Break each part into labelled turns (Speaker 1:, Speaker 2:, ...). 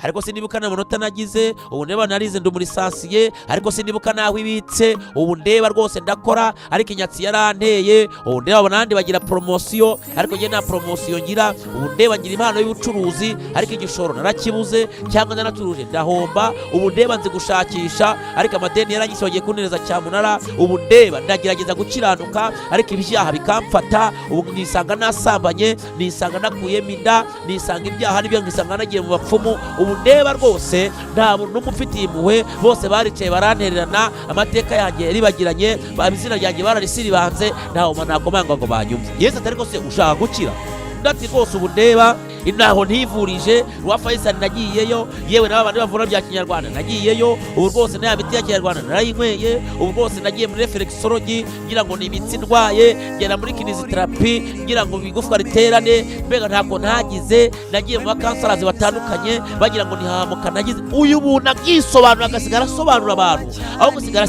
Speaker 1: ariko sinibuka n'amanota nagize, ubu ndeba narize ndi muri sasiye, ariko sinibuka naho ibitse, ubu ndeba rwose ndakora, ariko inyatsi yaranteye, ubu ndeba abandi bagira promotion, ariko njye nta promotion ngira, ubu ndeba ngira impano y'ubucuruzi, ariko igishoro narakibuze cyangwa naracuruje ndahomba, ubu ndeba nzi gushakisha, ariko amadeni yaranyise bagiye kuntereza cyamunara, ubu ndeba ndagerageza gukiranuka, ariko ibyaha bikamfata, ubu nisanga nasambanye, nisanga nakuyemo inda, nisanga ibyaha nibyo ngisanga nagiye mu bapfumu, ubu ndeba rwose nta muntu n'umwe ufitiye impuhwe, bose baricaye barantererana, amateka yanjye ribagiranye, izina ryanjye bararisiribanze, ntaho nakomanga ngo banyumve. Yesu atari rwose ushaka gukira ndati rwose ubu ndeba inaho ntivurije rwa Faisal nagiyeyo, yewe n'abandi bavura bya kinyarwanda nagiyeyo, ubu rwose nta miti ya kinyarwanda narayinyweye, ubu rwose nagiye muri reflexology ngira ngo ni imitsi ndwaye, ngera muri kinesiotherapy ngira ngo igufwa riterane, mbega ntako ntagize, nagiye mu bakansarazi batandukanye bagira ngo nihamuka nagize. Uyu muntu agisobanura agasigara asobanura abantu, aho gusigara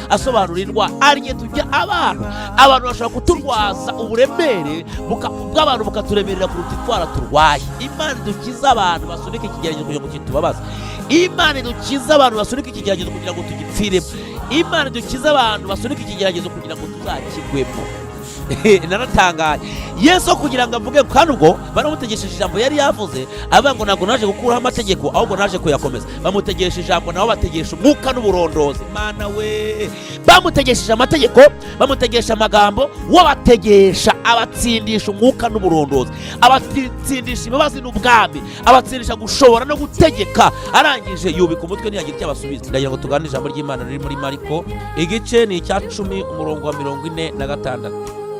Speaker 1: asobanura indwara, ariye tujya abantu bashobora kuturwaza uburemere bw'abantu bukaturemerera kuruta indwara turwaye. Imana dukiza abantu basunika ikigeragezo kugira ngo kitubabaze, Imana dukiza abantu basunika ikigeragezo kugira ngo tugipfiremo, Imana dukiza abantu basunika ikigeragezo kugira ngo tuzakigwemo. Naratangaye Yesu kugira ngo avuge, kandi ubwo baramutegesheje ijambo yari yavuze, avuga ngo ntabwo naje gukuraho amategeko ahubwo naje kuyakomeza. Bamutegesheje ijambo nabo bategesha umwuka n'uburondozi. Mana we, bamutegesheje amategeko, bamutegesha amagambo, wabategesha abatsindisha umwuka n'uburondozi, abatsindisha imbabazi n'ubwami, abatsindisha gushobora no gutegeka. Arangije yubika umutwe ntiyagira icyo abasubiza. Ndagira ngo tuganire ijambo ry'Imana riri muri Mariko igice ni icya 10 umurongo wa 46.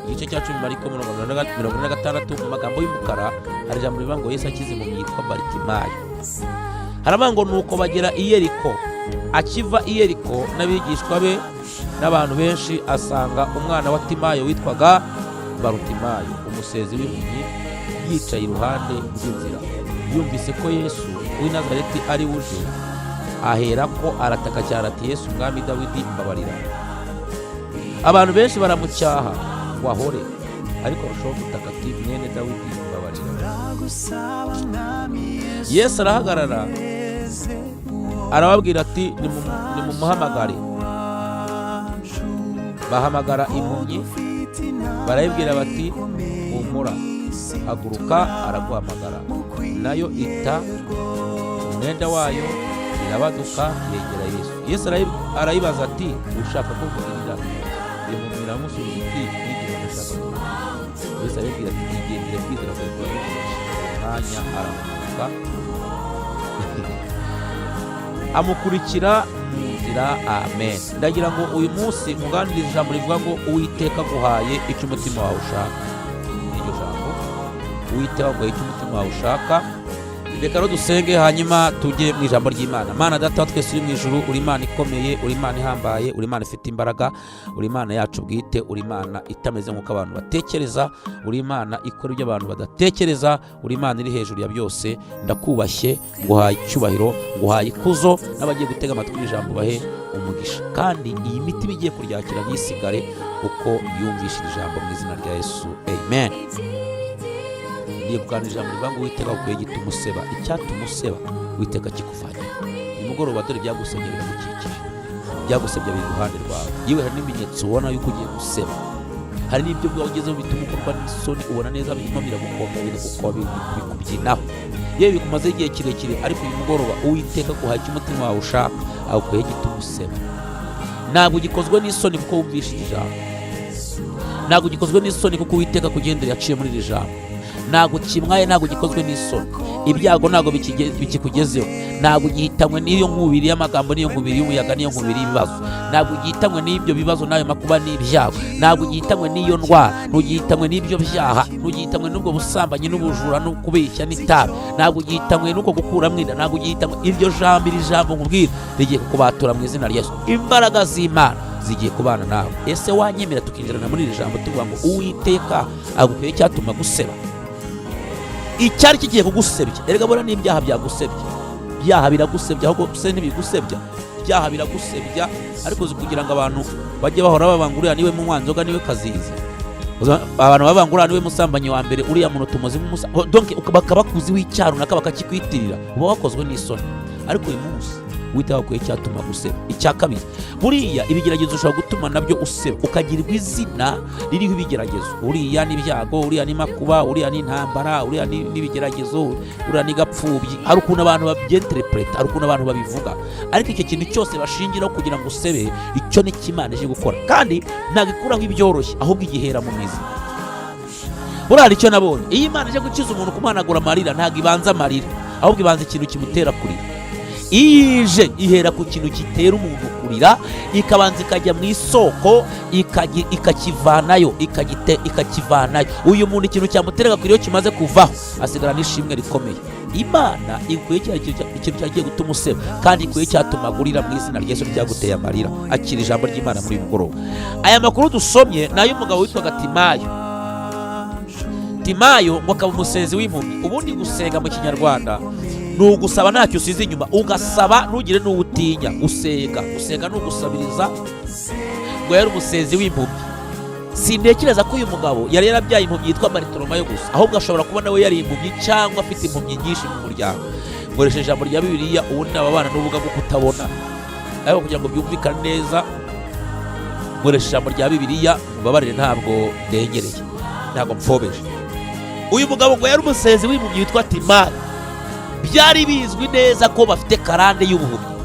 Speaker 1: Igice cya 10 Mariko 46 mu magambo y'umukara hari ijambo rivuga ngo Yesu akize impumyi yitwa Baritimayo. Haravuga ngo nuko bagera i Yeriko, akiva i Yeriko n'abigishwa be n'abantu benshi, asanga umwana wa Timayo witwaga Barutimayo, umusezi w'impumyi, yicaye iruhande rw'inzira. Yumvise ko Yesu w'i Nazareti ari uje, ahera ko arataka cyane ati, Yesu mwami Dawidi mbabarira. Abantu benshi baramucyaha ngo ahore, ariko arushaho gutaka ati, mwene Dawidi mbabarira. Yesu arahagarara arababwira ati, nimumuhamagare. Bahamagara impumyi, barayibwira bati, humura, haguruka, araguhamagara. Nayo ita umwenda wayo, irabaduka, yegera Yesu. Yesu arayibaza ati, ushaka ko nkugirira? Impumyi iramusubiza iti, n'igihe ndashaka kuvuga. Yesu arabwira ati, igendere, kwizera kwawe kuragufasha. Umwanya aramuka amukurikira mu nzira. Amen. Ndagira ngo uyu munsi muganirize ijambo rivuga ngo Uwiteka aguhaye icyo umutima wawe ushaka. Iryo jambo Uwiteka aguhaye icyo umutima wawe ushaka. Reka rero dusenge hanyuma tujye mu ijambo ry'Imana. Mana data wa twese uri mu ijuru, uri Imana ikomeye, uri Imana ihambaye, uri Imana ifite imbaraga, uri Imana yacu bwite, uri Imana itameze nk'uko abantu batekereza, uri Imana ikora ibyo abantu badatekereza, uri Imana iri hejuru ya byose. Ndakubashye, nguhaye icyubahiro, nguhaye ikuzo, n'abagiye gutega amatwi ijambo bahe umugisha, kandi iyi mitima igiye kuryakira ntisigare uko yumvishije ijambo mu izina rya Yesu. Amen. Ndiye kuganira ijambo rivuga ngo Uwiteka aguhaye igituma useba. Icyatuma useba Uwiteka kikuvanye. Uyu mugoroba dore byagusebya biragukikije, byagusebya biri iruhande rwawe. Yewe hari n'ibimenyetso ubona yuko ugiye guseba, hari n'ibyo wagezeho bituma ukorwa n'isoni, ubona neza birimo biragukomba, bikubyinaho, yewe bikumazeho igihe kirekire. Ariko uyu mugoroba Uwiteka aguhaye icyo umutima wawe ushaka, aguhaye igituma useba. Ntabwo ugikozwe n'isoni kuko wumvishije ijambo, ntabwo ugikozwe n'isoni kuko Uwiteka kugendera yaciye muri iri jambo, ntabwo kimwaye, ntabwo gikozwe n'isoni. Ibyago ntabwo bikikugezeho, ntabwo gihitanywe n'iyo nkubiri y'amagambo, n'iyo nkubiri y'umuyaga, n'iyo nkubiri y'ibibazo, ntabwo gihitanywe n'ibyo bibazo n'ayo makuba n'ibyago, ntabwo gihitanywe n'iyo ndwara, ntugihitanywe n'ibyo byaha, ntugihitanywe n'ubwo busambanyi n'ubujura no kubeshya n'itabi, ntabwo gihitanywe n'uko gukuramo inda, ntabwo gihitanywe. Iryo jambo, iri jambo nkubwira rigiye kukubatura mu izina rya Yesu. Imbaraga z'Imana zigiye kubana nawe. Ese wanyemera tukinjirana muri iri jambo tuvuga ngo Uwiteka aguhaye icyatuma guseba? Icyari kigiye kugusebya, erega bora n'ibyaha byagusebya. Byaha biragusebya, ahubwo se ntibigusebya. Byaha biragusebya, ariko kugira ngo abantu bajye bahora babangurira niwe munywanzoga, niwe kazizi, abantu bavuga ngo uriya niwe musambanyi wa mbere, uriya muntu tumuzi donc bakaba bakuziho icyaha runaka bakakikwitirira, uba wakozwe n'isoni. Ariko uyu munsi witaho kwe cyatuma guseba. Icya kabiri, buriya ibigeragezo ushobora gutuma nabyo useba, ukagirirwa izina ririho ibigeragezo. Uriya n'ibyago, uriya ni makuba, uriya ni intambara, uriya n'ibigeragezo, uriya ni gapfubyi. Hari ukuntu abantu babyenterpreta, hari ukuntu abantu babivuga, ariko icyo kintu cyose bashingiraho kugira ngo usebe, icyo ni Imana ije gukora, kandi ntabwo ikuraho ibyoroshye, ahubwo igihera mu mizi. Buriya icyo nabonye, iyo Imana ije gukiza umuntu kumuhanagura amarira, ntabwo ibanza amarira, ahubwo ibanza ikintu kimutera kurira. Ije ihera ku kintu gitera umuntu kurira, ikabanza ikajya mu isoko ikakivanayo, ikakivanayo. Uyu muntu ikintu cyamuteraga kurira kimaze kuvaho, asigara n'ishimwe rikomeye. Imana ikuye ikintu cyagiye gutuma useba, kandi ikuye cyatuma agurira mu izina rya Yesu ryaguteye amarira. Akira ijambo ry'Imana muri uyu mugoroba. Aya makuru dusomye ni ay'umugabo witwaga Timayo ngo akaba umusenzi w'impumyi. Ubundi gusenga mu Kinyarwanda ni ugusaba ntacyo usize inyuma, ugasaba ntugire n'uwo utinya. Gusenga ni ugusabiriza. Ngo yari umusenzi w'impumyi. Sintekereza ko uyu mugabo yari yarabyaye impumyi yitwa Baritimayo gusa, ahubwo ashobora kuba nawe yari impumyi cyangwa afite impumyi nyinshi mu muryango. Ngoresheje ijambo rya Bibiliya, ubundi ababana n'ubumuga bwo kutabona, ariko kugira ngo byumvikane neza, ngoresheje ijambo rya Bibiliya, mubabarire ntabwo ndengereye, ntabwo mpfobeje. Uyu mugabo ngo yari umusenzi w'impumyi witwa Timayo. Byari bizwi neza ko bafite karande y'ubuhumyi,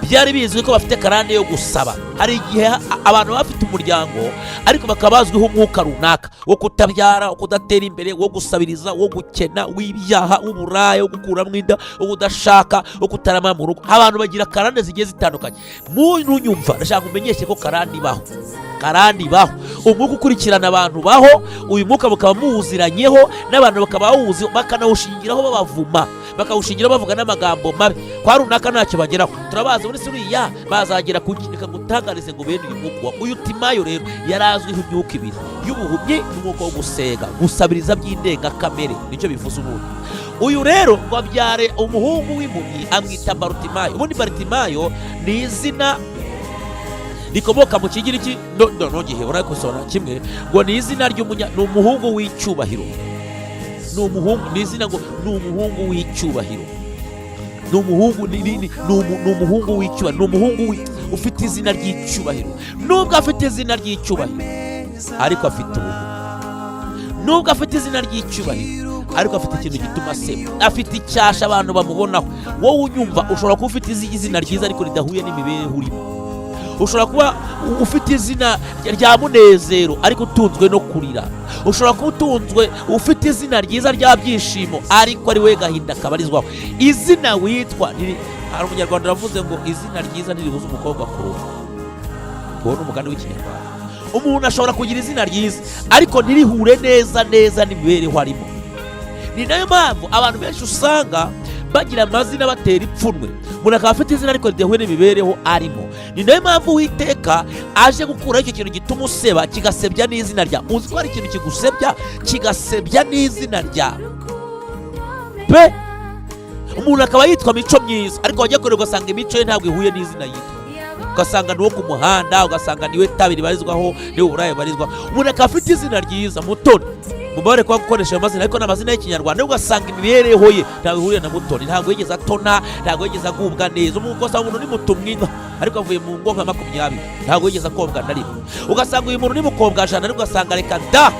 Speaker 1: byari bizwi ko bafite karande yo gusaba. Hari igihe abantu bafite umuryango ariko bakaba bazwiho umwuka runaka wo kutabyara, wo kudatera imbere, wo gusabiriza, wo gukena, w'ibyaha, w'uburaya, wo gukuramo inda, wo kudashaka, wo kutarama mu rugo. Abantu bagira karande zigiye zitandukanye. Muntu nyumva, ndashaka kumenyesha ko karande ibaho. Umwuka ukurikirana abantu baho, uyu mwuka bukaba muwuziranyeho, n'abantu bakaba bawuzi, bakanawushingiraho babavuma, bakawushingiraho bavuga n'amagambo mabi. Kwa runaka ntacyo bageraho, turabazi muri suriya bazagera kugirika gutangarize ngo bene uyu mwuka. Uyu Timayo rero yarazwiho imyuka ibiri y'ubuhumyi n'umwuka wo gusenga, gusabiriza by'indengakamere, nicyo bivuze ubundi. Uyu rero ngo abyare umuhungu w'impumyi amwita Baritimayo. Ubundi Baritimayo ni izina rikomoka mu Kigiriki, gihe urakosobanura kimwe, ngo ni izina ni umuhungu w'icyubahiro. Ni izina ngo ni umuhungu w'icyubahiro. Ni umuhungu w'icyubahiro, ni umuhungu ufite izina ry'icyubahiro. Nubwo afite izina ry'icyubahiro, ariko afite ubuhumyi. Nubwo afite izina ry'icyubahiro, ariko afite ikintu gituma aseba, afite icyasha abantu bamubonaho. Wowe unyumva, ushobora kuba ufite izina ryiza ariko ridahuye n'imibereho urimo. Ushobora kuba ufite izina rya munezero ariko utunzwe no kurira. Ushobora kuba ufite izina ryiza rya byishimo ariko ari we gahinda kabarizwaho. Izina witwa, hari umunyarwanda yavuze ngo izina ryiza ntiribuza umukobwa kuruha. Uwo ni umugani w'Ikinyarwanda. Umuntu ashobora kugira izina ryiza ariko ntirihure neza n'imibereho arimo. Ni nayo mpamvu abantu benshi usanga bagira amazina batera ipfunwe. Umuntu akaba afite izina ariko ridahuye n'imibereho arimo. Ni nayo mpamvu Uwiteka aje gukuraho icyo kintu gituma useba, kigasebya n'izina ryawe. Uzi ko hari ikintu kigusebya, kigasebya n'izina ryawe pe. Umuntu akaba yitwa Mico Myiza, ariko wajya kure ugasanga imico ye ntabwo ihuye n'izina yitwa. Ugasanga ni uwo ku muhanda, ugasanga niwe tabi ribarizwaho, niwe uburaya barizwaho. Umuntu akaba afite izina ryiza, Mutoni. Mubare kwa gukoresha amazina ariko n'amazina y'Ikinyarwanda, ugasanga imibereho ye ntabwo ihuriye na Mutoni, ntabwo yigeze atona, ntabwo yigeze agubwa neza. Umuntu ni mutumwinka ariko avuye mu ngo nka 20, ntabwo yigeze akobwa na rimwe. Ugasanga uyu muntu ni mukobwa jana ariko ugasanga reka da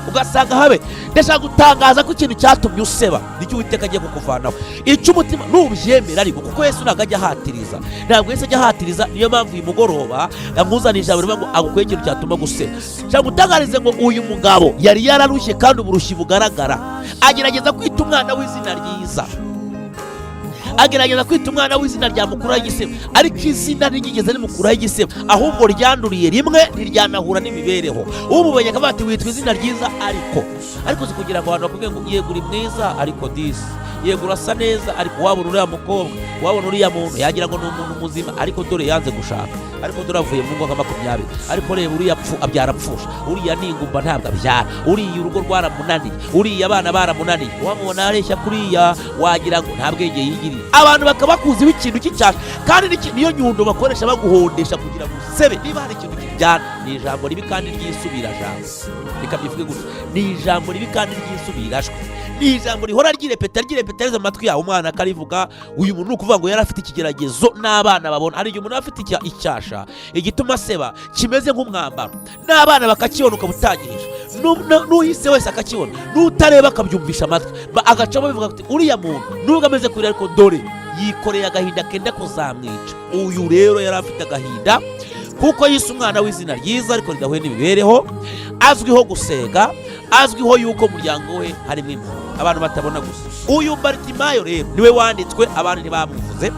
Speaker 1: ugasanga habe. Ndashaka gutangaza ko ikintu cyatumye useba nicyo Uwiteka agiye kukuvanaho. Icyo umutima nubyemera ariko, kuko Yesu ntabwo ajya ahatiriza, niyo mpamvu uyu mugoroba yamuzanije ijambo rivuga ngo agukuye ikintu cyatuma guseba. Nshaka gutangarize ngo uyu mugabo yari yararushye kandi uburushyi bugaragara, agerageza kwita umwana w'izina ryiza, agerageza kwita umwana w'izina ryamukuraho igisebo, ariko izina ntigeze rimukuraho igisebo, ahubwo ryanduriye rimwe, ntiryanahura n'imibereho. Umubonye akavuga ati witwa izina ryiza, ariko uzi kugira ngo abantu bakubwire ngo yego uri mwiza, ariko disi yego urasa neza, ariko wabona uriya mukobwa, wabona uriya muntu yagira ngo ni umuntu muzima, ariko dore yanze gushaka, ariko dore avuye mu ngo nka 20, ariko reba uriya abyara apfusha, uriya ni ingumba ntabwo abyara, uriya urugo rwaramunaniye, uriya abana baramunaniye, wamubona areshya kuriya wagira ngo nta bwenge yigirira. Abantu bakabakuziho ikintu cy'icyasha, kandi niyo nyundo bakoresha baguhondesha kugira ngo usebe. Niba hari ikintu kijyana, ni ijambo ribi kandi ryisubirajambo, reka bivuge gutya, ni ijambo ribi kandi ryisubirajwe, ni ijambo rihora ryirepeta mu matwi yawe, umwana akarivuga. Uyu muntu ni ukuvuga ngo yari afite ikigeragezo n'abana babona. Hari igihe umuntu afite icyasha igituma seba kimeze nk'umwambaro, n'abana bakakibona ukabutangirije, n'uhise wese akakibona, n'utareba akabyumvisha amatwi, agacamo bivuga ati uriya muntu nubwo ameze kuri, ariko dore yikoreye agahinda kenda kuzamwica. Uyu rero yari afite agahinda kuko yise umwana w'izina ryiza ariko ridahuye n'imibereho, azwiho gusega, azwiho yuko umuryango we harimo impunzi, abantu batabona gusa. Uyu Baritimayo rero niwe wanditswe, abandi ntibamuvuze,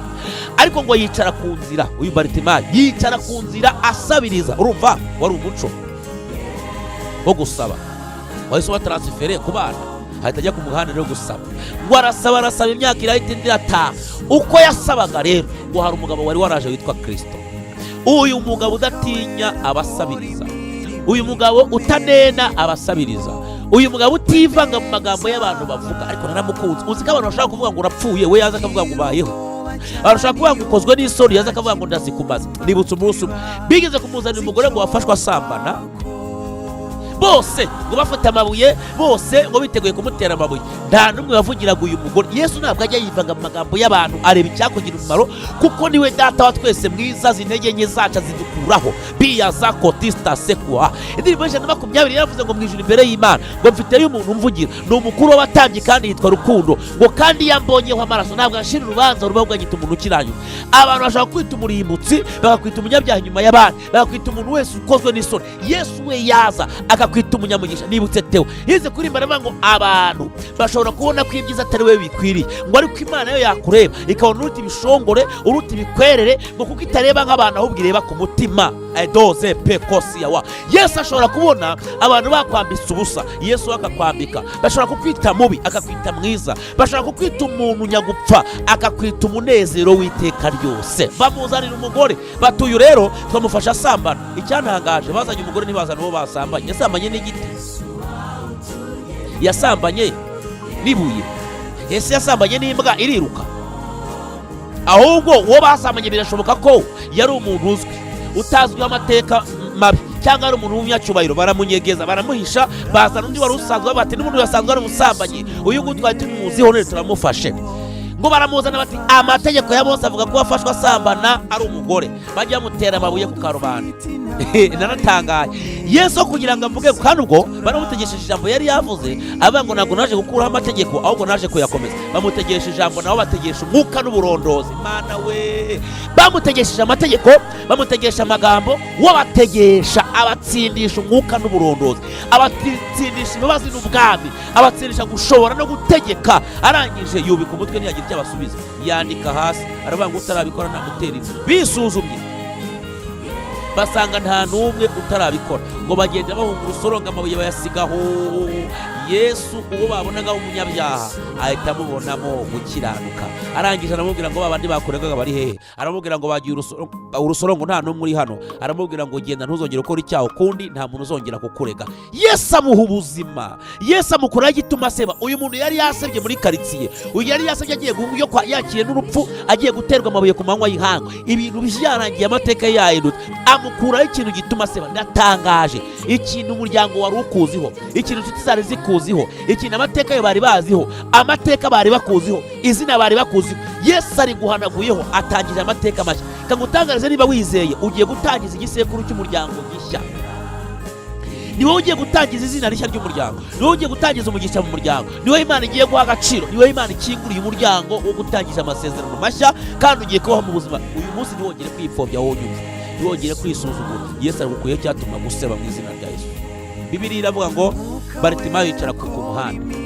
Speaker 1: ariko ngo yicara ku nzira. Uyu Baritimayo yicara ku nzira asabiriza. Urumva wari umuco wo gusaba, wahise watransfere ku bana, ahita ajya ku muhanda rero gusaba, ngo arasaba imyaka irahita indi irataha. Uko yasabaga rero, ngo hari umugabo wari waraje witwa Kristo. Uyu mugabo udatinya abasabiriza, uyu mugabo utanena abasabiriza, uyu mugabo utivanga mu magambo y'abantu bavuga. Ariko naramukunze. Uzi ko abantu bashaka kuvuga ngo urapfuye, we yaza akavuga ngo ubayeho. Barashaka kuvuga ngo ukozwe n'isoni, yaza akavuga ngo ndazikumaze. Nibutse umunsi umwe bigeze kumuzanira umugore ngo wafashwe asambana, bose ngo bafata amabuye, bose ngo biteguye kumutera amabuye, nta n'umwe wavugiraga uyu mugore. Yesu ntabwo ajya yivanga mu magambo y'abantu, areba icyakugira umumaro, kuko niwe data wa twese mwiza, zintege nke zacu zidukuraho biyaza kotista sekwa. Indirimbo y'ijana na 20 yaravuze ngo mwijuru imbere y'Imana ngo mfiteyo umuntu umvugira, ni umukuru w'abatambyi kandi yitwa Rukundo, ngo kandi yambonyeho amaraso ntabwo ashira urubanza ruba rwanyita umuntu ukiranyuma. Abantu bashaka kwita umurimbutsi, bakakwita umunyabyaha inyuma y'abandi, bakakwita umuntu wese ukozwe n'isoni. Yesu we yaza akakwita umunyamugisha. Nibutse Teo yize kuririmba aravuga ngo abantu bashobora kubona ko ibyiza atari we bikwiriye, ngo ariko Imana yo yakureba ikabona uruti bishongore, uruti bikwerere, ngo kuko itareba nk'abantu ahubwo ireba ku mutima. Edoze pekosi yawa. Yesu ashobora kubona abantu bakwambitse ubusa, Yesu akakwambika. Bashobora kukwita mubi akakwita mwiza, bashobora kukwita umuntu nyagupfa akakwita umunezero w'iteka ryose. Bamuzanira umugore, batuyu rero twamufasha asambana. Icyantangaje, bazanye umugore ntibazana uwo basambanye. Yasambanye n'igiti, yasambanye n'ibuye, Yesu yasambanye n'imbwa iriruka. Ahubwo uwo basambanye birashoboka ko yari umuntu uzwi, utazwiho amateka mabi, cyangwa ari umuntu w'umunyacyubahiro. Baramunyegeza, baramuhisha, bazana undi wari usanzwe, bati n'umuntu yasanzwe ari umusambanyi, uyu nguyu twari tumuziho none turamufashe. Ngo baramuzana bati amategeko ya Mose avuga ko wafashwe asambana ari umugore, bajya bamutera amabuye ku karubanda. Naratangaye. Yesu kugira ngo avuge, kandi ubwo baramutegesheje ijambo yari yavuze, avuga ngo ntabwo naje gukuraho amategeko, ahubwo naje kuyakomeza. Bamutegesheje ijambo, nabo bategesha umwuka n'uburondozi. Mana we, bamutegesheje amategeko, bamutegesha amagambo, wabategesha abatsindisha umwuka n'uburondozi, abatsindisha imbabazi n'ubwami, abatsindisha gushobora no gutegeka. Arangije yubika umutwe ntiyagira icyo abasubiza, yandika hasi, aravuga ngo utarabikora ntamutera inzu. Bisuzumye basanga nta n'umwe utarabikora, ngo bagenda bahunga urusoronga amabuye bayasigaho. Yesu uwo babonagaho umunyabyaha ahita amubonamo gukiranuka. Arangije aramubwira ngo babandi bakoregaga bari hehe, aramubwira ngo bagiye urusorongo nta n'umwe uri hano, aramubwira ngo genda ntuzongere gukora icyaha ukundi, nta muntu uzongera kukurega. Yesu amuha ubuzima, Yesu amukora igituma aseba. Uyu muntu yari yasebye muri karitsiye, uyu yari yasebye agiye yakiriye n'urupfu, agiye guterwa amabuye ku manywa y'ihanga, ibintu byarangiye, amateka yahindutse, amukuraho ikintu gituma aseba. Ndatangaje ikintu umuryango wari ukuziho, ikintu inshuti zari zikuziho, ikintu amateka yo bari baziho, amateka bari bakuziho, izina bari bakuziho, Yesu ari guhanaguyeho, atangije amateka mashya. Kangutangarize niba wizeye, ugiye gutangiza igisekuru cy'umuryango gishya. Ni wowe ugiye gutangiza izina rishya ry'umuryango, ni wowe ugiye gutangiza umugisha mu muryango, ni wowe Imana igiye guha agaciro, ni wowe Imana ikinguriye umuryango wo gutangiza amasezerano mashya, kandi ugiye kubaho mu buzima. Uyu munsi ntiwongere kwipfobya wowe unyumva, ntiwongere kwisuzugura. Yesu aragukuyeho cyatuma guseba mu izina rya Yesu. Bibiliya iravuga ngo Baritimayo yicara ku muhanda,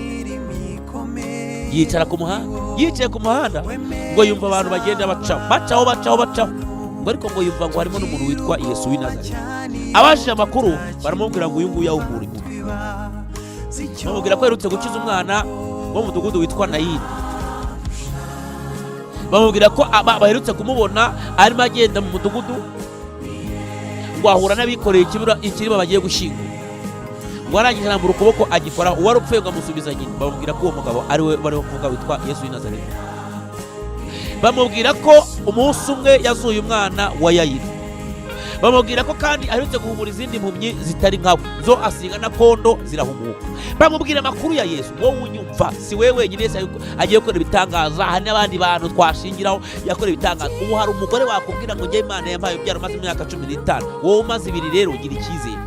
Speaker 1: yicara ku muhanda, yicaye ku muhanda, ngo yumva abantu bagenda bacaho, ngo ariko ngo yumva ngo harimo n'umuntu witwa Yesu w'i Nazareti. Abajije amakuru baramubwira ngo uyu nguyu yawuhura impuhwe, bamubwira ko yerutse gukiza umwana wo mu mudugudu witwa Nayini. bamubwira ko baherutse kumubona arimo agenda mu mudugudu ngo ahura n'abikoreye ikiriba bagiye gushyingura, ngo arangije arambura ukuboko agikora, uwari upfuye ngo amusubiza nyina. Bamubwira ko uwo mugabo ari we bari kuvuga witwa Yesu w'i Nazareti. Bamubwira ko umunsi umwe yazuye umwana wa Yayiro. Bamubwira ko kandi aherutse guhumura izindi mpumyi zitari nkawe, zo asiga na kondo zirahumuka. Bamubwira amakuru ya Yesu. Wowe unyumva, si wewe wenyine Yesu agiye gukora ibitangaza, hari n'abandi bantu twashingiraho yakora ibitangaza. Ubu hari umugore wakubwira ngo njye Imana yampaye ubyaro maze imyaka 15, wowe umaze 2 rero ugira icyizere.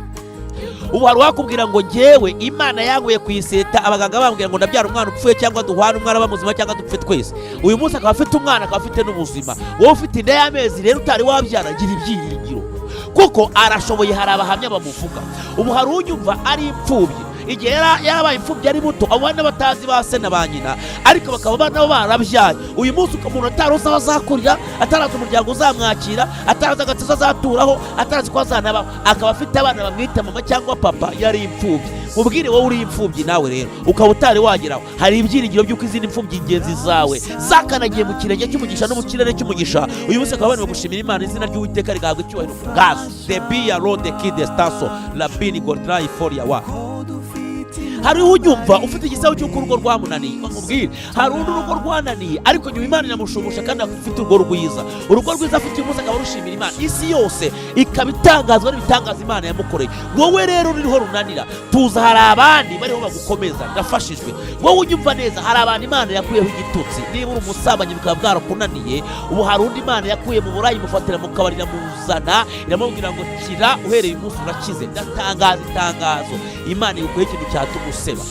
Speaker 1: Ubu hari wakubwira ngo njyewe Imana yanguye kuyiseta, abaganga bambwira ngo ndabyara umwana upfuye cyangwa duhwana umwana bamuzima cyangwa dupfe twese. Uyu munsi akaba afite umwana, akaba afite n'ubuzima. Wowe ufite inda y'amezi rero utari wabyara, gira ibyiringiro kuko arashoboye. Hari abahamya bamuvuga. Ubu hari unyumva ari imfubyi, igihe yarabaye imfubyi ari muto, abana batazi ba se na ba nyina, ariko bakaba nabo barabyaye. Uyu munsi umuntu ataruzi aho azakurira, atarazi umuryango uzamwakira, atarazi agatizo azaturaho, atarazi ko azanabaho, akaba afite abana bamwita mama cyangwa papa, yari imfubyi. Mubwire wowe uri imfubyi nawe rero ukaba utari wageraho, hari ibyiringiro by'uko izindi imfubyi ingenzi zawe zakanagiye mu kirenge cy'umugisha no mu kirere cy'umugisha. Uyu munsi akaba bari gushimira Imana, izina ry'Uwiteka rigahabwa icyubahiro. Gazo the be alone the kid staso la bini godrai for ya wa. Hari unyumva ufite igisabo cy'uko urugo rwamunaniye, nkubwire hari urugo rwananiye, ariko nyuma Imana inamushumusha kandi afite urugo rwiza. Urugo rwiza afite uyu munsi akaba rushimira Imana, isi yose ikaba itangazwa n'ibitangaza Imana yamukoreye. Wowe rero uriho runanira, tuza hari abandi bariho bagukomeza, ndafashijwe. Wowe unyumva neza, hari abantu Imana yakuyeho igitutsi. Niba uri umusambanyi bikaba bwarakunaniye, ubu hari undi Imana yakuye mu burayi mufatira mu kabari iramuzana, iramubwira ngo kira, uhereye umunsi urakize. Ndatangaza itangazo, Imana igukuye ikintu cyatuma useba.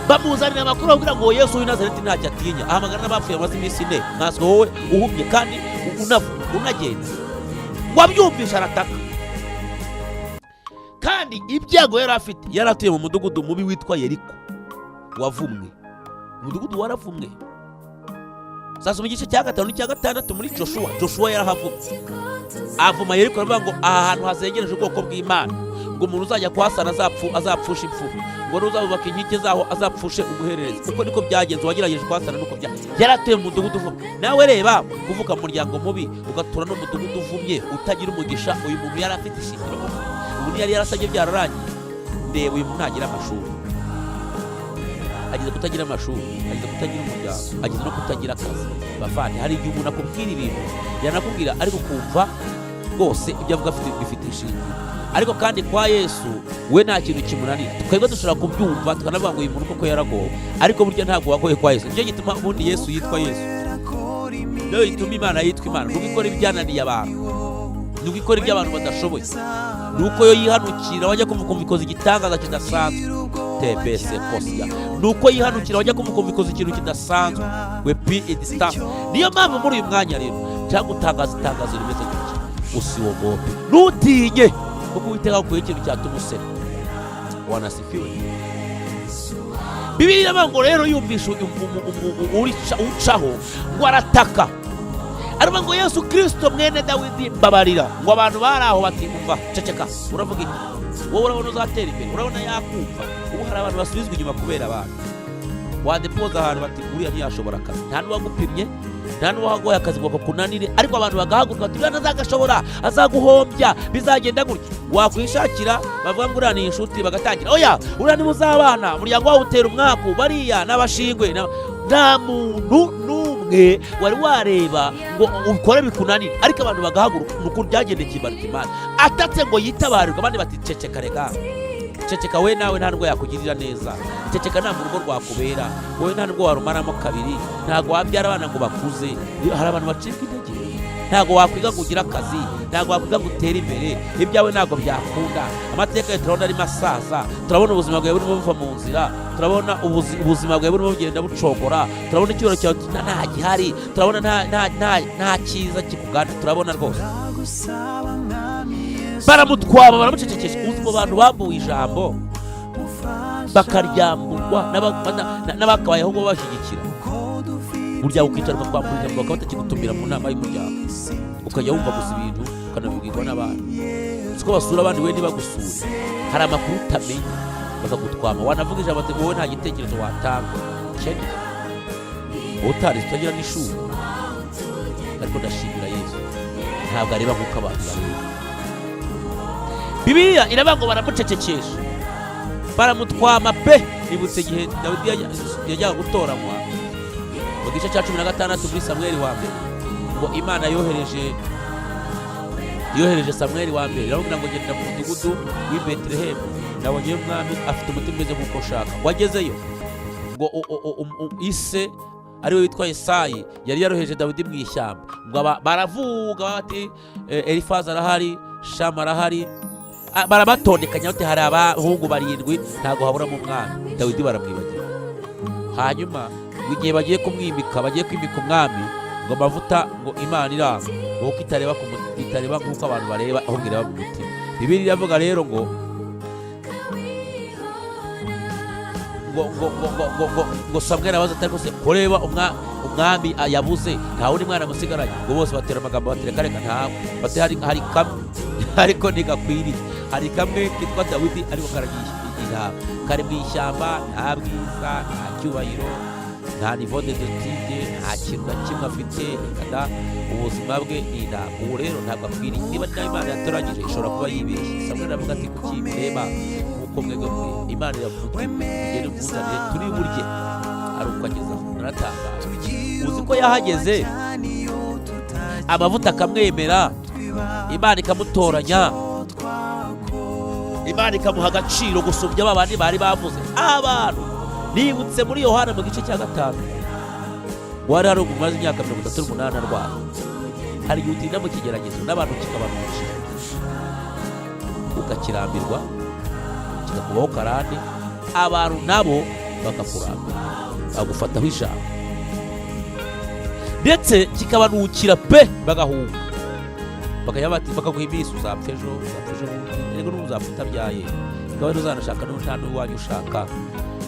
Speaker 1: Bamuzanira amakuru abwira ngo Yesu w'i Nazareti ntacyo atinya, ahamagara n'abapfuye amaze iminsi 4. Nkaswe wowe uhumye kandi unagenda, wabyumvisha arataka. Kandi ibyago yari afite, yari atuye mu mudugudu mubi witwa Yeriko, wavumwe. Umudugudu waravumwe. Sasa mu gice cya 5 n'icya 6 muri Joshua yarahavumye. Avuma Yeriko, aravuga ngo aha hantu hazengereje ubwoko bw'Imana, ngo umuntu uzajya kuhasana azapfusha imfumu, ngo n'uzabubaka inkike zaho azapfushe umuhererezi. Kuko niko byagenze, wagerageje kuhasana nuko yaratuye mu mudugudu uvumye. Nawe reba kuvuka mu muryango mubi ugatura no mu mudugudu uvumye utagira umugisha. Uyu muntu yari afite ishingiro, ubu yari yarasabye byararangiye. Ndeba uyu muntu ntagira amashuri, agize kutagira amashuri, agize kutagira umuryango, agize no kutagira akazi. Bavanye hari igihe umuntu akubwira ibintu yanakubwira ariko kumva rwose ibyo avuga bifite ishingiro. Ariko kandi kwa Yesu we nta kintu kimunanira. Twebwe dushobora kubyumva tukanavuga ngo uyu muntu koko yaragowe, ariko burya ntabwo wagoye kwa Yesu. Nicyo gituma ubundi Yesu yitwa Yesu, niyo gituma Imana yitwa Imana. Nuko ikora ibyananiye abantu, nuko ikora ibyo abantu badashoboye, nuko yo yihanukira wajya kumva ikoze igitangaza kidasanzwe. Tebese kosia, nuko yihanukira wajya kumva ikoze ikintu kidasanzwe. We be it stand. Niyo mpamvu muri uyu mwanya rero cyangwa utangaza itangazo rimeze gutya, usiwogope, nutinye, kuko Uwiteka akuye ikintu cyatuma usera. Wanasifiwe. Bibiliya iravuga ngo rero yumvisha ucaho ngo arataka, aravuga ngo Yesu Kristo mwene Dawidi mbabarira. Ngo abantu bari aho bati umva ceceka, uravuga iki? Wowe urabona uzatera imbere, urabona yakumva. Ubu hari abantu basubizwa inyuma kubera abantu wadepoza ahantu bati uriya ntiyashobora akazi, nta n'uwagupimye, nta n'uwahagoye akazi ngo kakunanire, ariko abantu bagahaguruka bati uriya ntazagashobora, azaguhombya, bizagenda gutya. Wakwishakira bavuga ngo uriya ni inshuti, bagatangira oya uriya nimuzabana, umuryango wawe utera umwaku, bariya n'abashingwe. Nta muntu n'umwe wari wareba ngo ukore bikunanire, ariko abantu bagahaguruka. Nuko byagendekeye Imana atatse ngo yitabarirwe. Abandi bati ceceka, rega ceceka, we nawe nta nubwo yakugirira neza. Ceceka, nta mu rugo rwakubera, wowe nta nubwo warumaramo kabiri, ntabwo wabyara abana ngo bakuze. Hari abantu bacika intege, ntabwo wakwiga ngo ugire akazi, ntabwo wakwiga ngo utere imbere, ibyawe ntabwo byakunda. Amateka ye turabona ari masaza, turabona ubuzima bwawe burimo buva mu nzira, turabona ubuzima bwawe burimo bugenda bucogora, turabona icyubahiro cyawe nta gihari, turabona nta cyiza kikugana, turabona rwose. Baramutwaba, baramucecekesha. Uziko abantu babuye ijambo bakaryamburwa n'abakabayeho ngo bashyigikira. Burya ukicarwa kwa muryango bakaba batakigutumira mu nama y'umuryango, ukajya wumva gusa ibintu ukanabibwirwa n'abantu. Siko basura abandi we ntibagusure, hari amakuru utamenya bakagutwama. Wanavuga ijambo ati wowe nta gitekerezo watanga, cyane utari utagira n'ishuri. ariko ndashimira Yesu ntabwo areba nk'uko abantu bareba. Bibiliya iravuga ngo baramucecekesha baramutwama pe. Nibutse igihe Dawidi yajyaga gutoranywa mu gice cya 16 muri Samweli wa mbere, ngo Imana yohereje Samweli wa mbere iravuga ngo genda mu mudugudu w'i Betelehemu, nabonye umwami afite umutima umeze nk'uko ushaka. Wagezeyo ngo ise ariwe witwa Yesayi yari yaroheje Dawidi mu ishyamba, ngo baravuga bati Elifazi arahari, Shama arahari, barabatondekanya bati hari abahungu 7 ntago haburamo umwami. Dawidi baramwibagira. Hanyuma igihe bagiye kumwimika, bagiye kwimika umwami, ngo amavuta ngo Imana iranga kuko itareba nk'uko abantu bareba, ahubwo ireba mu mutima. Bibiliya iravuga rero ngo Samweli abaza atari kose kureba umwami yabuze nta wundi mwana musigaranye, ngo bose batera amagambo bati reka ntawe, bati hari kamwe ariko ntigakwiriye, hari kamwe kitwa Dawidi ariko karagisha intama, kari mu ishyamba, nta bwiza, nta cyubahiro, nta niveau d'étude, nta kintu na kimwe afite, kada ubuzima bwe ina. Ubu rero ntabwo akwiriye. Niba nayo Imana yatoranyije ishobora kuba yibeshye. Samweli aravuga ati kuki bireba uko mwebwe Imana iravuga ngene muzane turi burye, ari uko ageza. Naratangaje. Uzi ko yahageze amavuta akamwemera, Imana ikamutoranya, Imana ikamuha agaciro gusumbya abandi bari bavuze. Abantu nibutse muri Yohana mu gice cya 5 wari hari umaze imyaka 38 arwaye. Hari igihe utinda mu kigeragezo n'abantu kikabanukira, ukakirambirwa, kikakubaho karande, abantu nabo bakakurambira, bagufataho ijambo, ndetse kikabanukira pe, bagahunga, bakaguha iminsi, uzapfa ejo, erega n'uzapfa utabyaye, ngawe ntuzanashaka nta n'uwanyu ushaka,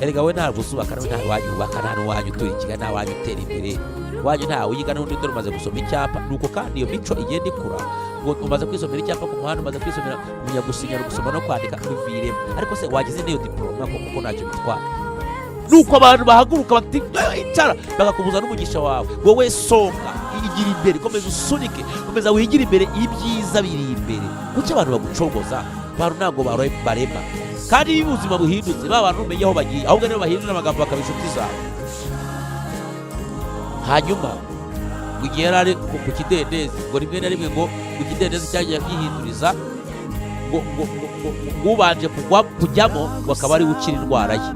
Speaker 1: erega we ntabwo uzubaka, nta wanyu ubaka, nta n'uwanyu uturikira, nta wanyu utera imbere, wanyu ntawe uyiga, n'undi dore umaze gusoma icyapa. Nuko kandi iyo mico igenda ikura, ngo umaze kwisomera icyapa ku muhanda, umaze kwisomera kumenya gusinya, gusoma no kwandika biviremo. Ariko se wagize n'iyo diploma kuko ntacyo bitwara. Nuko abantu bahaguruka bati icara, bakakubuza n'umugisha wawe. Wowe songa, igira imbere, komeza usunike, komeza wigira imbere, ibyiza biri imbere. Kuki abantu bagucogoza? Abantu ntabwo barema, kandi iyo ubuzima buhindutse ba bantu umenye aho bagiye, ahubwo nibo bahindura amagambo bakaba inshuti zawe. Hanyuma igihe yari ari ku kidendezi, ngo rimwe na rimwe ngo ikidendezi cyagiye kwihinduriza, ngo ubanje kujyamo bakaba ari ukira indwara ye.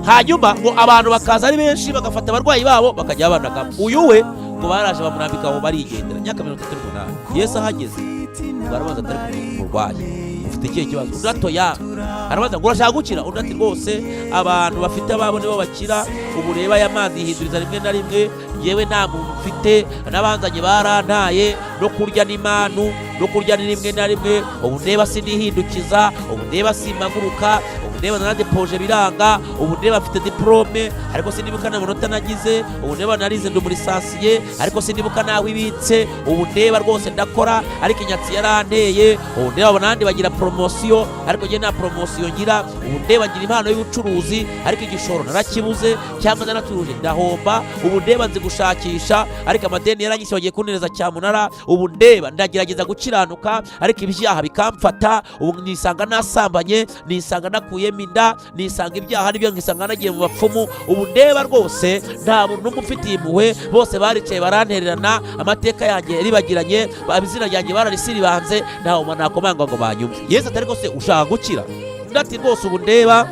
Speaker 1: Hanyuma ngo abantu bakaza ari benshi bagafata abarwayi babo bakajya banagamo. Uyu we ngo baraje bamurambika aho barigendera. Myaka 38 Yesu ahageze barabaza atari kumurwayi, ufite ikihe kibazo? Uratoya arabaza ngo urashaka gukira? Undi ati rwose abantu bafite ababo nibo bakira, ubu reba aya mazi yihinduriza rimwe na rimwe, yewe nta muntu mfite, n'abanzanye barantaye, no kurya n'imanu, no kurya ni rimwe na rimwe, ubu ndeba sinihindukiza, ubu ndeba simaguruka, ubu ndeba naradepoje biranga, ubu ndeba mfite diplome ariko sinibuka n'amanota nagize, ubu ndeba narize ndi muri lisansiye ariko sinibuka naho ibitse, ubu ndeba rwose ndakora ariko inyatsi yaranteye, ubu ndeba abanandi bagira promotion ariko njye nta promotion ngira, ubu ndeba ngira impano y'ubucuruzi ariko igishoro narakibuze cyangwa naratuje ndahomba, ubu ndeba nzi gushakisha ariko amadeni yaranyise bagiye kuntereza cyamunara, ubu ndeba ndagerageza gukiranuka ariko ibyaha bikamfata, ubu nisanga nasambanye, nisanga nakuyemo inda, nisanga ibyaha nibyo ngisanga nagiye mu bapfumu, ubu ndeba rwose nta muntu n'umwe ufitiye impuhwe, bose baricaye barantererana, amateka yanjye ribagiranye, izina ryanjye bararisiribanze, ntawe umuntu nakomanga ngo banyumve. Yesu atari rwose ushaka gukira? Ndati rwose ubu ndeba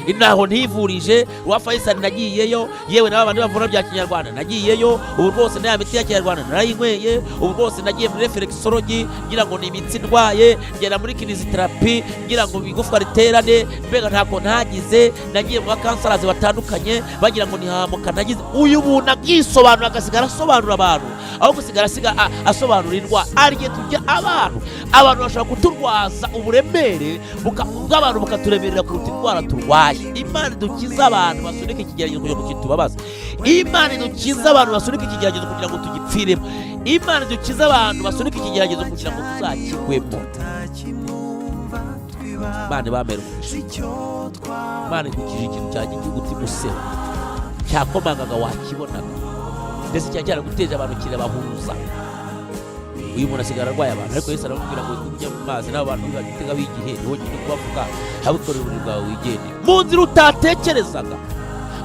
Speaker 1: inaho ntivurije wa Faisal nagiyeyo, yewe n'aba bandi bavura bya Kinyarwanda nagiyeyo, ubu rwose nta miti ya Kinyarwanda narayinyweye, ubu rwose nagiye muri reflexology ngira ngo ni imitsi ndwaye, ngera muri kinesiotherapy ngira ngo igufwa riterane, mbega ntako ntagize, nagiye mu bakansarazi batandukanye bagira ngo nihamuka nagize. Uyu muntu agisobanura agasigara asobanura abantu, aho gusigara asobanura indwara. Ariye tujya abantu bashobora kuturwaza uburemere bw'abantu bukaturemerera kuruta indwara turwaye. Imana idukiza abantu basunika ikigeragezo kugira ngo kitubabaze, Imana idukiza abantu basunika ikigeragezo kugira ngo tugipfiremo, Imana idukiza abantu basunika ikigeragezo kugira ngo tuzakigwemo. Imana bamera umugisha, Imana idukije ikintu cyagiye gutuma useba cyakomangaga wakibonaga, ndetse cyane cyaraguteje abantu kirabahuza. Uyu muntu asigara arwaye abantu, ariko Yesu aramubwira ngo ujye mu mazi n'abantu bagitega bigihe wonyine kubavuga habikore uburi bwawe wigende mu nzira utatekerezaga,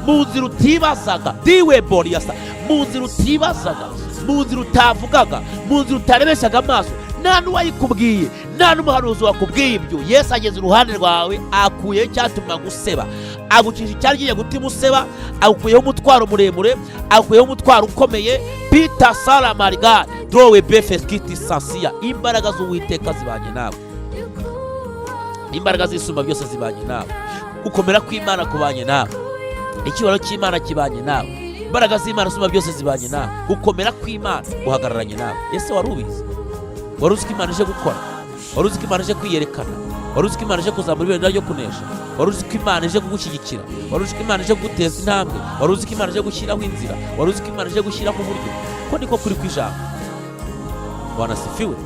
Speaker 1: mu nzira utibazaga, diwe boriyasa, mu nzira utibazaga, mu nzira utavugaga, mu nzira utarebeshaga amaso, nta n'uwayikubwiye, nta n'umuhanuzi wakubwiye ibyo. Yesu ageze iruhande rwawe, akuyeho icyatuma guseba, agucisha icyari kigiye gutuma useba, agukuyeho umutwaro muremure, agukuyeho umutwaro ukomeye. Peter Sara Mariga drowe befeskiti sasiya, imbaraga z'Uwiteka zibanye nawe, imbaraga z'Isumba byose zibanye nawe, gukomera kw'Imana kubanye nawe, icyubahiro cy'Imana kibanye nawe, imbaraga z'Imana Isumba byose zibanye nawe, gukomera kw'Imana guhagararanye nawe. Ese wari ubizi? Wari uzi ko Imana ije gukora? Wari uzi ko Imana ije kwiyerekana? Wari uzi ko Imana ije kuzamura ibendera ryo kunesha? Wari uzi ko Imana ije kugushyigikira? Wari uzi ko Imana ije kuguteza intambwe? Wari uzi ko Imana ije gushyiraho inzira? Wari uzi ko Imana ije gushyiraho uburyo? Ko niko kuri kw'ijambo. Bwana sifiwe.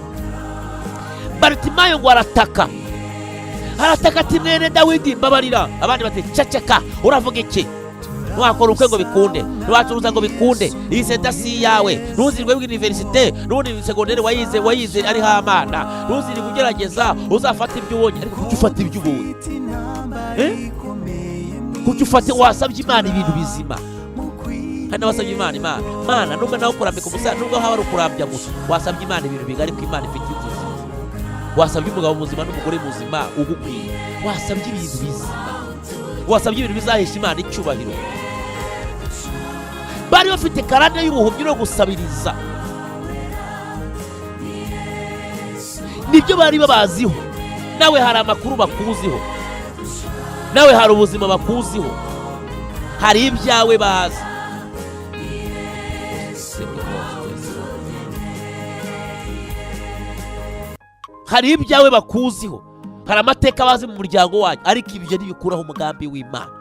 Speaker 1: Baritimayo ngo arataka ati mwene Dawidi mbabarira. Abandi bati ceceka, uravuga iki? Ntiwakora ubukwe ngo bikunde, ntiwacuruza ngo bikunde, iyi senta si yawe, ntuzirwe w'universite, n'ubundi segonderi wayize ariho amana, ntuzirwe ugerageza uzafata ibyo ubonye. Ariko kuki ufata ibyo ubonye? Kuki ufata wasabye Imana ibintu bizima? Kandi wasabye Imana nubwo nawe kurambika umusaza, nubwo haba ari ukurambya gusa, wasabye Imana ibintu bigari ko Imana ifite inzozi. Wasabye umugabo muzima n'umugore muzima ugukwiye, wasabye ibintu bizima, wasabye ibintu bizahesha Imana icyubahiro. Bari bafite karande y'ubuhumyi no gusabiriza, nibyo bari babaziho. Nawe hari amakuru bakuziho, nawe hari ubuzima bakuziho, hari ibyawe bazi. Hari ibyawe bakuziho, hari amateka bazi mu muryango wanyu, ariko ibyo ntibikuraho umugambi w'Imana.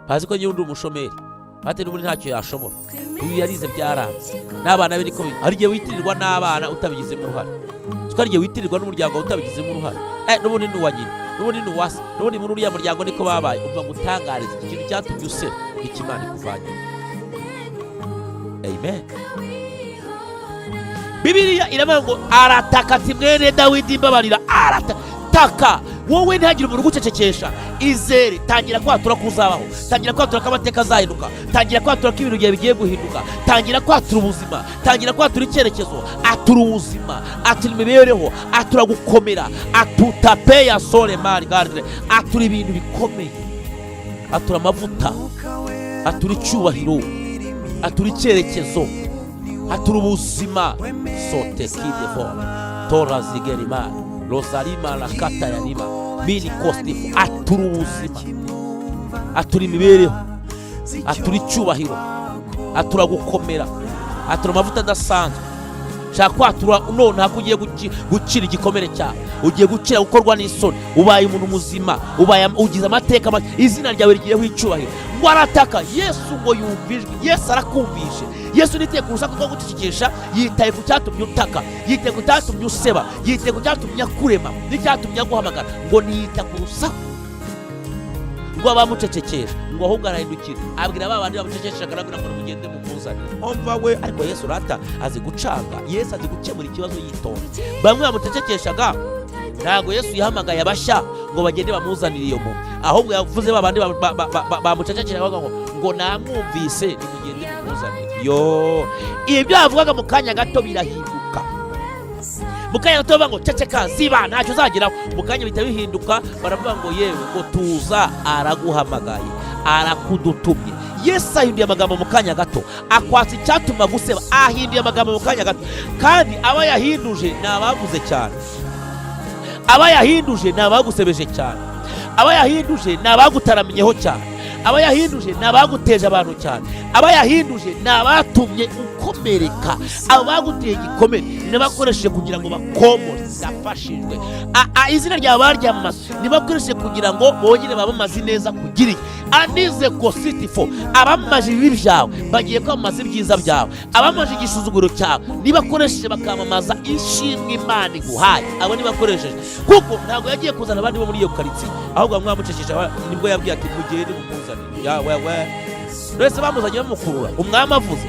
Speaker 1: Bazi ko nyundi umushomeri, bate n'ubundi ntacyo yashobora, uyu yarize byaranze, n'abana be niko hari igihe witirirwa n'abana utabigizemo uruhare, hari igihe witirirwa n'umuryango utabigizemo uruhare. N'ubundi ni uwa nyina, n'ubundi ni uwase, n'ubundi muri uriya muryango niko babaye. Umva ngutangariza ikintu cyatumye usera, Imana ikuvanye. Amen. Bibiliya iravuga ngo arataka ati mwene Dawidi mbabarira. Arataka, wowe ntihagire umuntu ugucecekesha. Izere, tangira kwatura kuzabaho, tangira kwatura ko amateka azahinduka, tangira kwatura ko ibintu bigiye guhinduka, tangira kwatura ubuzima, tangira kwatura icyerekezo. Atura ubuzima, atura imibereho, atura gukomera, atutape ya sole mari gardre, atura ibintu bikomeye, atura amavuta, atura icyubahiro, atura icyerekezo, atura ubuzima. Sote kidevo tora zigerima Rosalima la kata ya nima mini kostifu. Atura ubuzima, atura imibereho, atura icyubahiro, atura gukomera, atura amavuta adasanzwe. Shaka kwatura none hakugiye gukira igikomere cyawe, ugiye gukira gukorwa n'isoni, ubaye umuntu muzima, ugize amateka, izina ryawe rigiyeho icyubahiro. Ngo arataka, Yesu ngo yumvijwe, Yesu arakumvishe. Yesu niteye ku rusaku rwo gucecekesha, yitaye ku cyatumye utaka, yitaye ku cyatumye useba, yitaye ku cyatumye akurema n'icyatumye aguhamagara. Ngo niyita ku rusaku ngo abamucecekesha, ngo ahubwo arahindukira abwira ba bandi bamucecekesha, agaragara ngo mugende mukuzane. Umva we, ariko Yesu rata azi gucanga, Yesu azi gukemura ikibazo yitonze. Bamwe bamucecekeshaga, ntago Yesu yahamagaye abashya ngo bagende bamuzanire iyo muntu, ahubwo yavuze ba bandi bamucecekesha ngo namwumvise nimugende mukuzanire. Yo, ibyo yavugaga mu kanya gato birahinduka. Mu kanya gato bavuga ngo ceceka ziba ntacyo uzageraho, mu kanya bihita bihinduka. Baravuga ngo yewe ngo tuza, araguhamagaye, arakudutumye. Yesu ahinduye amagambo mu kanya gato, akwatsa icyatuma guseba, ahinduye amagambo mu kanya gato. Kandi aba yahinduje ni abavuze cyane, aba yahinduje ni abagusebeje cyane, aba yahinduje ni abagutaramenyeho cyane, aba yahinduje ni abaguteje abantu cyane, aba yahinduje ni abatumye ukomereka, abaguteye igikomere nibakoresheje kugira ngo bakomore. Zafashijwe izina ryawe baryamamaza, nibakoresheje kugira ngo bongere babamaze neza kugiriye. Anize kositifo, abamaje ibibi byawe bagiye kwamamaza ibyiza byawe, abamaje igisuzuguro cyawe nibakoresheje bakamamaza ishimwe Imana iguhaye. Abo nibakoresheje, kuko ntabwo yagiye kuzana abandi bo muri iyo karitsiye, ahubwo mwamucecekesha. Nibwo yabwiye ati mugende mukuzane. Wese bamuzanye bamukurura, umwami avuze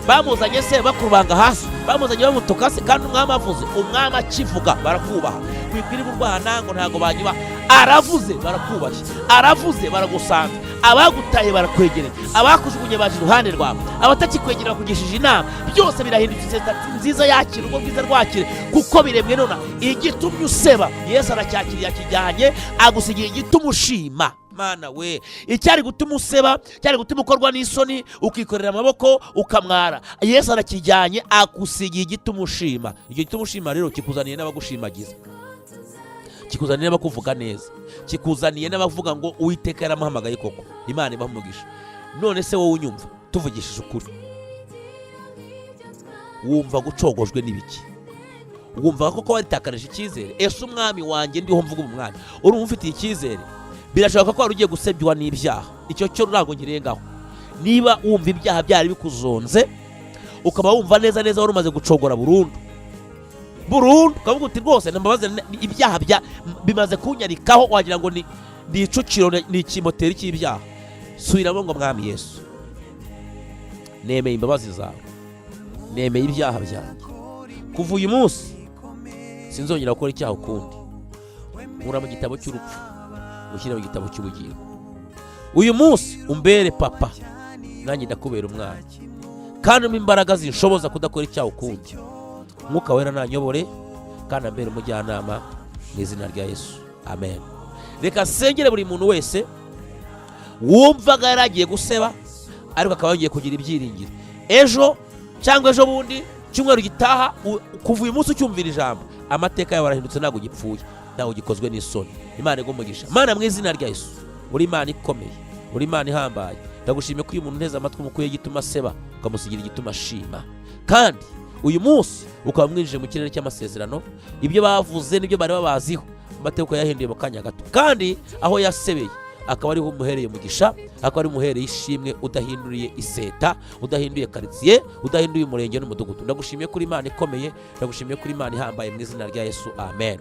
Speaker 1: bamuzanye se bakurubanga hasi, bamuzanye bamutuka se, kandi umwami avuze, umwami akivuga barakubaha. Wikwiriye urwana ngo ntago banyubaha. Aravuze barakubashye, aravuze baragusanga, abagutaye barakwegereye, abakujugunye baje iruhande rwawe, abatakikwegerera bakugishije inama, byose birahindutse nziza. Yakira ubwo bwiza rwakire, kuko biremwe nona igitumye useba Yesu aracyakiriye, akijyanye agusigira igituma ushima. Mana we, icyari gutuma useba, cyari gutuma ukorwa n'isoni, ukikorera amaboko ukamwara, Yesu arakijyanye agusigiye igituma ushima. Icyo gituma ushima rero kikuzaniye n'abagushimagiza, kikuzaniye n'abakuvuga neza, kikuzaniye n'abavuga ngo Uwiteka yaramuhamagaye koko, Imana ibamugisha. None se wowe unyumva tuvugishije ukuri, wumva gucogojwe n'ibiki? Wumva koko waritakarije icyizere? Ese umwami wanjye ndiho mvuga umwami, urumva ufitiye icyizere? Birashoboka ko wari ugiye gusebywa n'ibyaha, icyo cyo ntabwo nkirengaho. Niba wumva ibyaha byari bikuzonze, ukaba wumva neza neza wari umaze gucogora burundu, ukavuga uti rwose nambabaze, ibyaha bimaze kunyarikaho, wagira ngo ni icukiro, ni ikimoteri cy'ibyaha. Subiramo ngo mwami Yesu, nemeye imbabazi zawe, nemeye ibyaha byanjye, kuva uyu munsi sinzongera gukora icyaha ukundi. Nkura mu gitabo cy'urupfu, mushyire mu gitabo cy'ubugingo. Uyu munsi umbere papa, nanjye ndakubera umwana, kandi umpa imbaraga zinshoboza kudakora icyaha ukundi. Mwuka wera nanyobore, kandi ambere umujyanama, mu izina rya Yesu, amen. Reka sengere buri muntu wese wumvaga yaragiye guseba, ariko akaba yagiye kugira ibyiringiro. Ejo cyangwa ejo bundi, cyumweru gitaha, kuva uyu munsi ucyumvira ijambo, amateka yawe arahindutse, ntabwo gipfuye, ntabwo gikozwe n'isoni. Imana igumugisha. Mana, mu izina rya Yesu, uri Imana ikomeye, uri Imana ihambaye. Ndagushimiye ko uyu muntu nteze amatwi umukuye igituma aseba, ukamusigira igituma ashima, kandi uyu munsi ukaba mwinjije mu kirere cy'amasezerano. Ibyo bavuze n'ibyo bari babaziho, amateka yahinduye mu kanya gato, kandi aho yasebeye akaba ariho umuhereye umugisha, akaba ari umuhereye ishimwe, udahinduriye iseta, udahinduye karitsiye, udahinduye umurenge n'umudugudu. Ndagushimiye kuri Imana ikomeye, ndagushimiye kuri Imana ihambaye, mu izina rya Yesu, amen.